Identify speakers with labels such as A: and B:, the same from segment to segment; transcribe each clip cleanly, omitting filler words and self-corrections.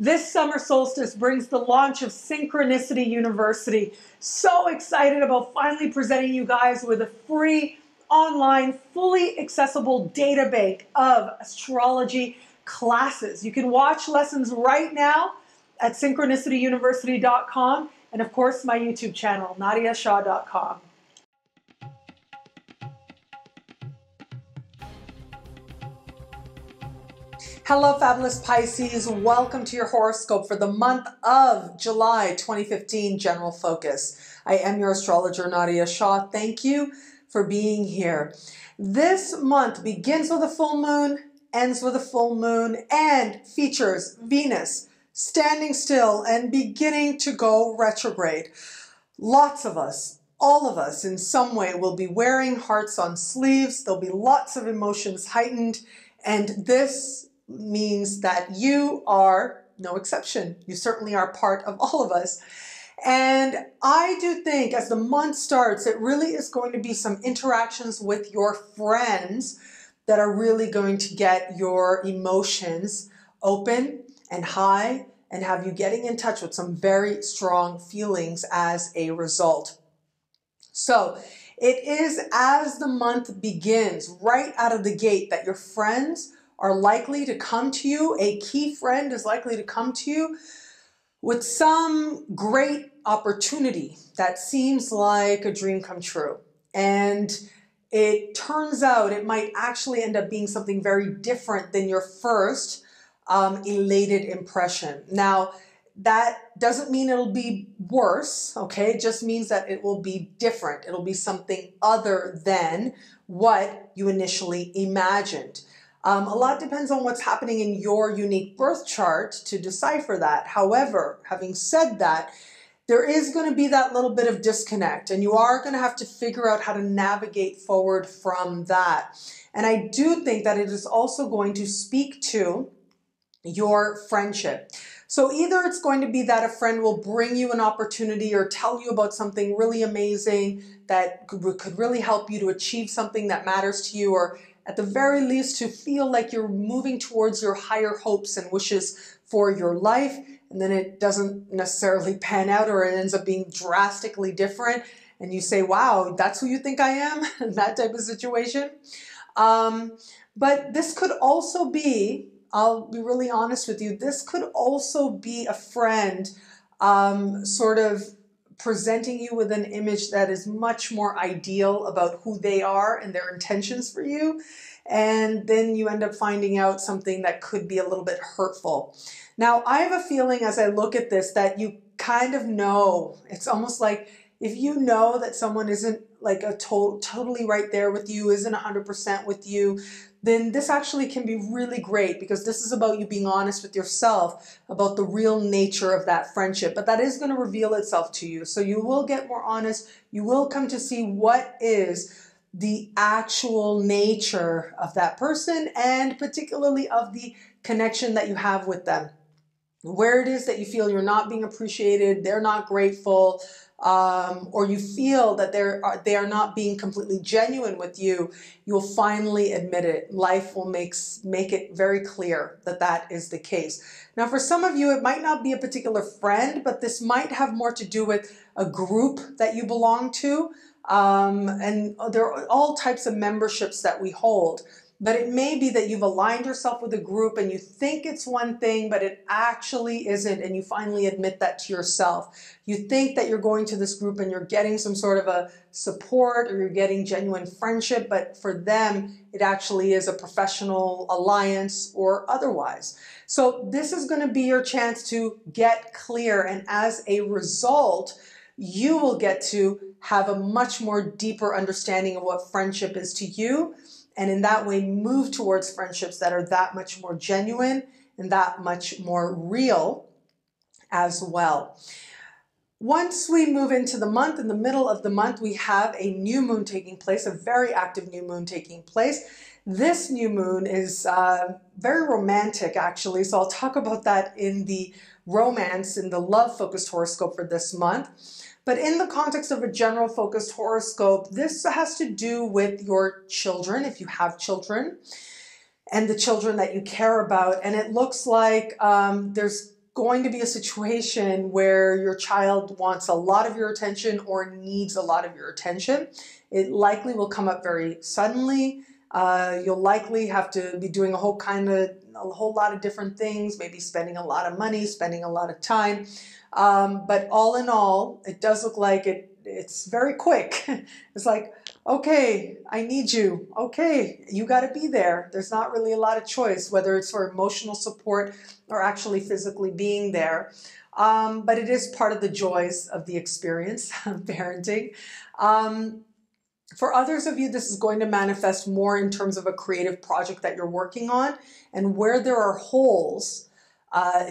A: This summer solstice brings the launch of Synchronicity University. So excited about finally presenting you guys with a free, online, fully accessible data bank of astrology classes. You can watch lessons right now at synchronicityuniversity.com and of course my YouTube channel, nadiyashah.com. Hello, fabulous Pisces. Welcome to your horoscope for the month of July 2015 general focus. I am your astrologer, Nadiya Shah. Thank you for being here. This month begins with a full moon, ends with a full moon, and features Venus standing still and beginning to go retrograde. Lots of us, all of us in some way will be wearing hearts on sleeves. There'll be lots of emotions heightened, and this means that you are no exception. You certainly are part of all of us. And I do think as the month starts, it really is going to be some interactions with your friends that are really going to get your emotions open and high and have you getting in touch with some very strong feelings as a result. So it is as the month begins, right out of the gate, that your friends are likely to come to you. A key friend is likely to come to you with some great opportunity that seems like a dream come true. And it turns out it might actually end up being something very different than your first elated impression. Now, that doesn't mean it'll be worse, okay? It just means that it will be different. It'll be something other than what you initially imagined. A lot depends on what's happening in your unique birth chart to decipher that. However, having said that, there is going to be that little bit of disconnect, and you are going to have to figure out how to navigate forward from that. And I do think that it is also going to speak to your friendship. So either it's going to be that a friend will bring you an opportunity or tell you about something really amazing that could really help you to achieve something that matters to you, or at the very least to feel like you're moving towards your higher hopes and wishes for your life, and then it doesn't necessarily pan out, or it ends up being drastically different, and you say, wow, that's who you think I am? That type of situation. But this could also be, I'll be really honest with you, this could also be a friend sort of presenting you with an image that is much more ideal about who they are and their intentions for you. And then you end up finding out something that could be a little bit hurtful. Now, I have a feeling as I look at this that you kind of know. It's almost like if you know that someone isn't like totally right there with you, isn't 100% with you, then this actually can be really great, because this is about you being honest with yourself about the real nature of that friendship. But that is going to reveal itself to you. So you will get more honest. You will come to see what is the actual nature of that person, and particularly of the connection that you have with them. Where it is that you feel you're not being appreciated, they're not grateful, or you feel that they are not being completely genuine with you, you'll finally admit it. Life will make it very clear that that is the case. Now, for some of you, it might not be a particular friend, but this might have more to do with a group that you belong to. And there are all types of memberships that we hold. But it may be that you've aligned yourself with a group and you think it's one thing, but it actually isn't, and you finally admit that to yourself. You think that you're going to this group and you're getting some sort of a support, or you're getting genuine friendship, but for them, it actually is a professional alliance or otherwise. So this is going to be your chance to get clear, and as a result, you will get to have a much more deeper understanding of what friendship is to you, and in that way move towards friendships that are that much more genuine and that much more real as well. Once we move into the month, in the middle of the month, we have a new moon taking place, a very active new moon taking place. This new moon is very romantic, actually, so I'll talk about that in the romance, in the love-focused horoscope for this month. But in the context of a general focused horoscope, this has to do with your children, if you have children, and the children that you care about. And it looks like there's going to be a situation where your child wants a lot of your attention or needs a lot of your attention. It likely will come up very suddenly. You'll likely have to be doing a whole lot of different things, maybe spending a lot of money, spending a lot of time. But all in all, it does look like it's very quick. It's like, okay, I need you. Okay, you got to be there. There's not really a lot of choice, whether it's for emotional support or actually physically being there. But it is part of the joys of the experience of parenting. For others of you, this is going to manifest more in terms of a creative project that you're working on, and where there are holes,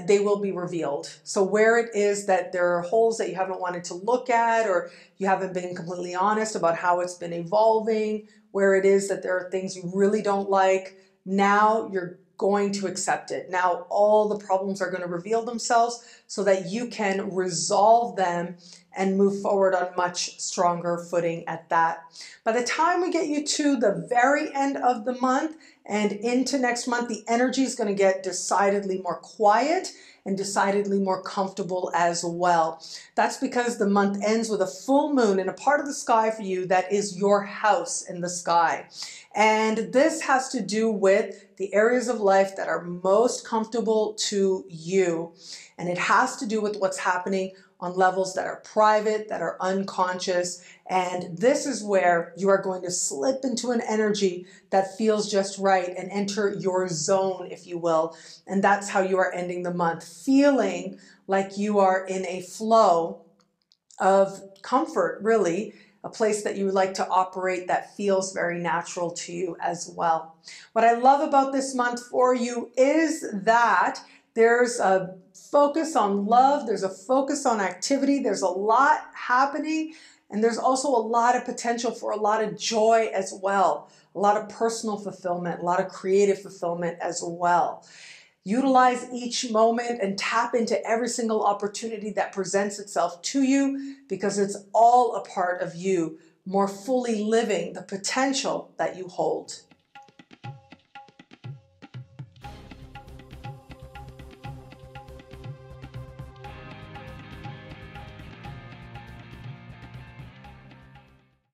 A: they will be revealed. So where it is that there are holes that you haven't wanted to look at, or you haven't been completely honest about how it's been evolving, where it is that there are things you really don't like, now you're going to accept it. Now all the problems are going to reveal themselves so that you can resolve them and move forward on much stronger footing at that. By the time we get you to the very end of the month and into next month, the energy is going to get decidedly more quiet and decidedly more comfortable as well. That's because the month ends with a full moon in a part of the sky for you that is your house in the sky. And this has to do with the areas of life that are most comfortable to you. And it has to do with what's happening on levels that are private, that are unconscious. And this is where you are going to slip into an energy that feels just right and enter your zone, if you will. And that's how you are ending the month, feeling like you are in a flow of comfort, really, a place that you would like to operate that feels very natural to you as well. What I love about this month for you is that there's a focus on love, there's a focus on activity, there's a lot happening, and there's also a lot of potential for a lot of joy as well, a lot of personal fulfillment, a lot of creative fulfillment as well. Utilize each moment and tap into every single opportunity that presents itself to you, because it's all a part of you more fully living the potential that you hold.